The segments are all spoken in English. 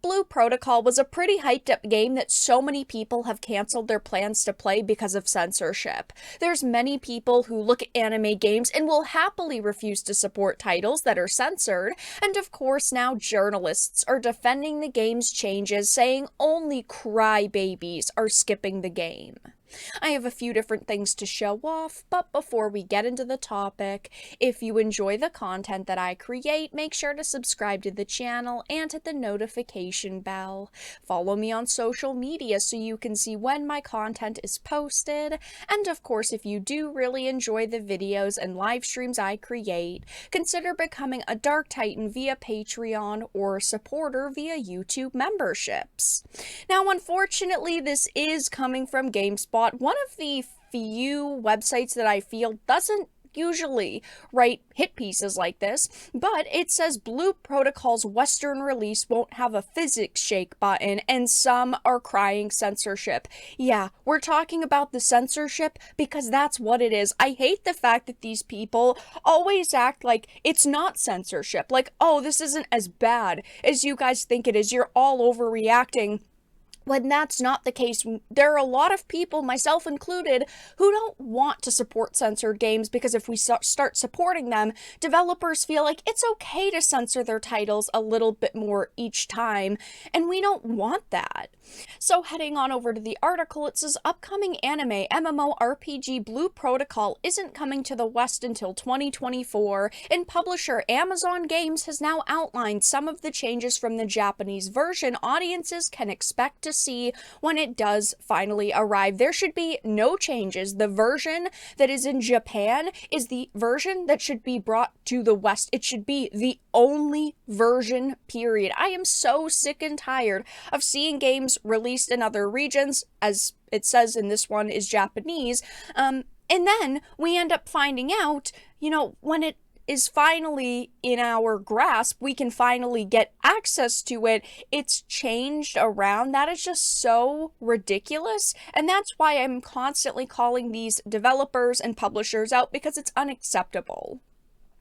Blue Protocol was a pretty hyped up game that so many people have canceled their plans to play because of censorship. There's many people who look at anime games and will happily refuse to support titles that are censored, and of course now journalists are defending the game's changes, saying only crybabies are skipping the game. I have a few different things to show off, but before we get into the topic, if you enjoy the content that I create, make sure to subscribe to the channel and hit the notification bell. Follow me on social media so you can see when my content is posted, and of course if you do really enjoy the videos and live streams I create, consider becoming a Dark Titan via Patreon or a supporter via YouTube memberships. Now unfortunately this is coming from GameSpot, one of the few websites that I feel doesn't usually write hit pieces like this, but it says Blue Protocol's Western release won't have a physics shake button, and some are crying censorship. Yeah, we're talking about the censorship because that's what it is. I hate the fact that these people always act like it's not censorship, like, oh, this isn't as bad as you guys think it is, you're all overreacting. When that's not the case. There are a lot of people, myself included, who don't want to support censored games because if we start supporting them, developers feel like it's okay to censor their titles a little bit more each time, and we don't want that. So heading on over to the article, it says upcoming anime MMORPG Blue Protocol isn't coming to the West until 2024, and publisher Amazon Games has now outlined some of the changes from the Japanese version audiences can expect to see when it does finally arrive. There should be no changes. The version that is in Japan is the version that should be brought to the West. It should be the only version, period. I am so sick and tired of seeing games released in other regions, as it says in this one is Japanese, and then we end up finding out, when it is finally in our grasp, we can finally get access to it, it's changed around. That is just so ridiculous, and that's why I'm constantly calling these developers and publishers out, because it's unacceptable.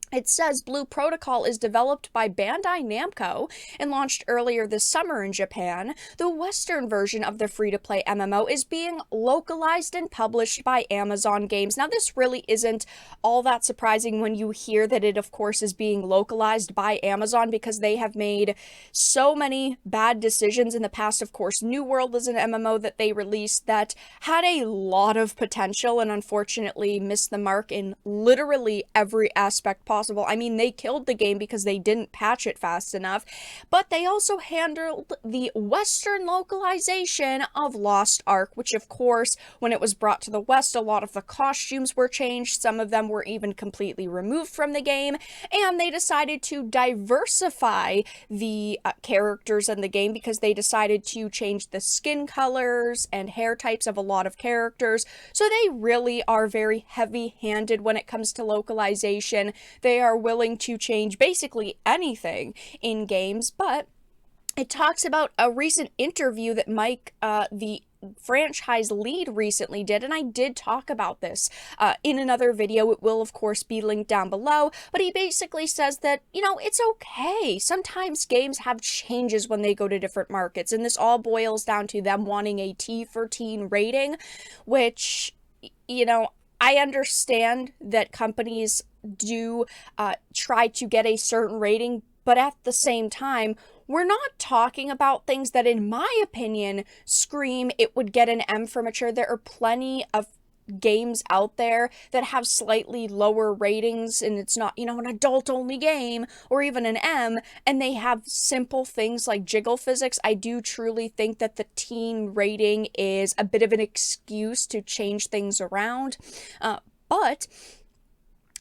It says Blue Protocol is developed by Bandai Namco and launched earlier this summer in Japan. The Western version of the free-to-play MMO is being localized and published by Amazon Games. Now, this really isn't all that surprising when you hear that it, of course, is being localized by Amazon, because they have made so many bad decisions in the past. Of course, New World is an MMO that they released that had a lot of potential and unfortunately missed the mark in literally every aspect possible. I mean, they killed the game because they didn't patch it fast enough, but they also handled the Western localization of Lost Ark, which of course, when it was brought to the West, a lot of the costumes were changed, some of them were even completely removed from the game, and they decided to diversify the characters in the game because they decided to change the skin colors and hair types of a lot of characters, so they really are very heavy-handed when it comes to localization. They are willing to change basically anything in games, but it talks about a recent interview that Mike, the franchise lead, recently did, and I did talk about this in another video. It will of course be linked down below, but he basically says that, it's okay. Sometimes games have changes when they go to different markets, and this all boils down to them wanting a T for teen rating, which, I understand that companies do try to get a certain rating, but at the same time, we're not talking about things that, in my opinion, scream it would get an M for mature. There are plenty of games out there that have slightly lower ratings, and it's not, an adult-only game, or even an M, and they have simple things like jiggle physics. I do truly think that the teen rating is a bit of an excuse to change things around, but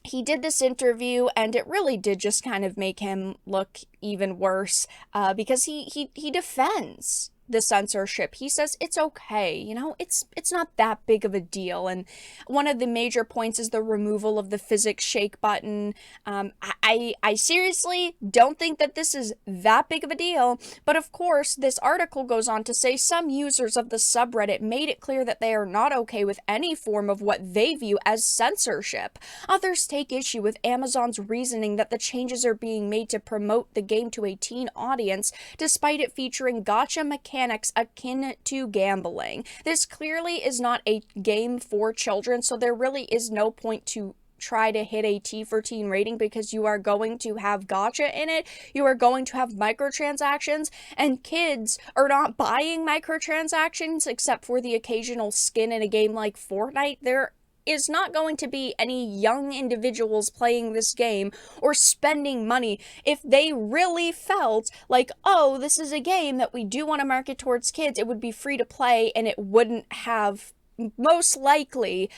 he did this interview, and it really did just kind of make him look even worse, because he defends the censorship. He says it's okay, it's not that big of a deal. And one of the major points is the removal of the physics shake button. I seriously don't think that this is that big of a deal, but of course, this article goes on to say some users of the subreddit made it clear that they are not okay with any form of what they view as censorship. Others take issue with Amazon's reasoning that the changes are being made to promote the game to a teen audience, despite it featuring gacha mechanics akin to gambling. This clearly is not a game for children, so there really is no point to try to hit a T for teen rating, because you are going to have gacha in it, you are going to have microtransactions, and kids are not buying microtransactions except for the occasional skin in a game like Fortnite. There is not going to be any young individuals playing this game or spending money if they really felt like, oh, this is a game that we do want to market towards kids. It would be free to play and it wouldn't have most likely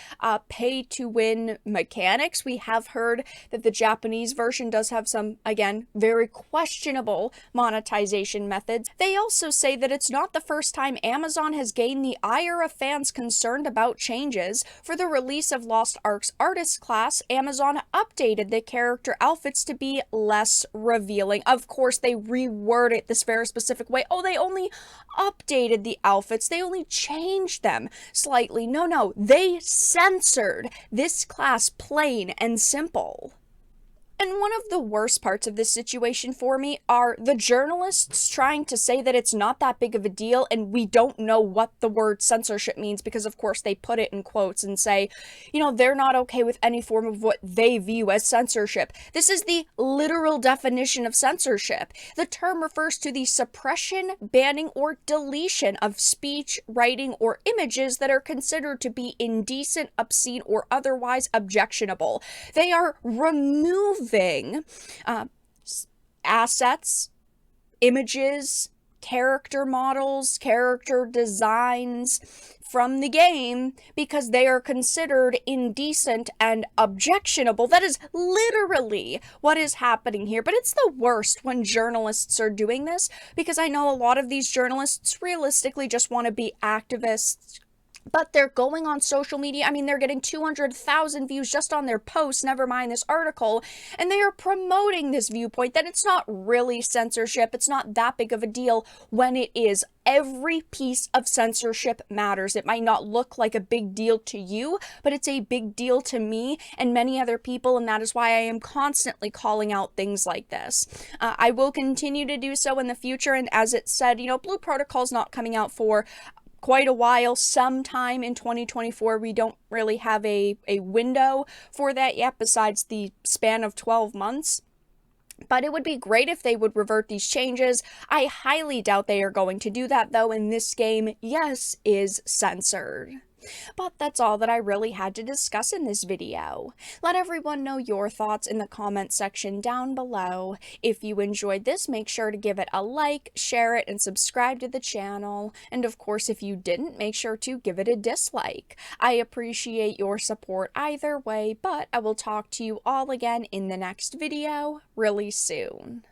pay-to-win mechanics. We have heard that the Japanese version does have some, again, very questionable monetization methods. They also say that it's not the first time Amazon has gained the ire of fans concerned about changes. For the release of Lost Ark's artist class, Amazon updated the character outfits to be less revealing. Of course, they reword it this very specific way. Oh, they only updated the outfits, they only changed them slightly. No, they censored this class plain and simple. And one of the worst parts of this situation for me are the journalists trying to say that it's not that big of a deal and we don't know what the word censorship means, because of course they put it in quotes and say, they're not okay with any form of what they view as censorship. This is the literal definition of censorship. The term refers to the suppression, banning, or deletion of speech, writing, or images that are considered to be indecent, obscene, or otherwise objectionable. They are removing assets, images, character models, character designs from the game because they are considered indecent and objectionable. That is literally what is happening here. But it's the worst when journalists are doing this, because I know a lot of these journalists realistically just want to be activists, but they're going on social media. I mean, they're getting 200,000 views just on their posts, never mind this article, and they are promoting this viewpoint that it's not really censorship, it's not that big of a deal, when it is. Every piece of censorship matters. It might not look like a big deal to you, but it's a big deal to me and many other people, and that is why I am constantly calling out things like this. I will continue to do so in the future, and as it said, Blue Protocol's not coming out for quite a while. Sometime in 2024. We don't really have a window for that yet, besides the span of 12 months. But it would be great if they would revert these changes. I highly doubt they are going to do that, though, and this game, yes, is censored. But that's all that I really had to discuss in this video. Let everyone know your thoughts in the comment section down below. If you enjoyed this, make sure to give it a like, share it, and subscribe to the channel. And of course, if you didn't, make sure to give it a dislike. I appreciate your support either way, but I will talk to you all again in the next video really soon.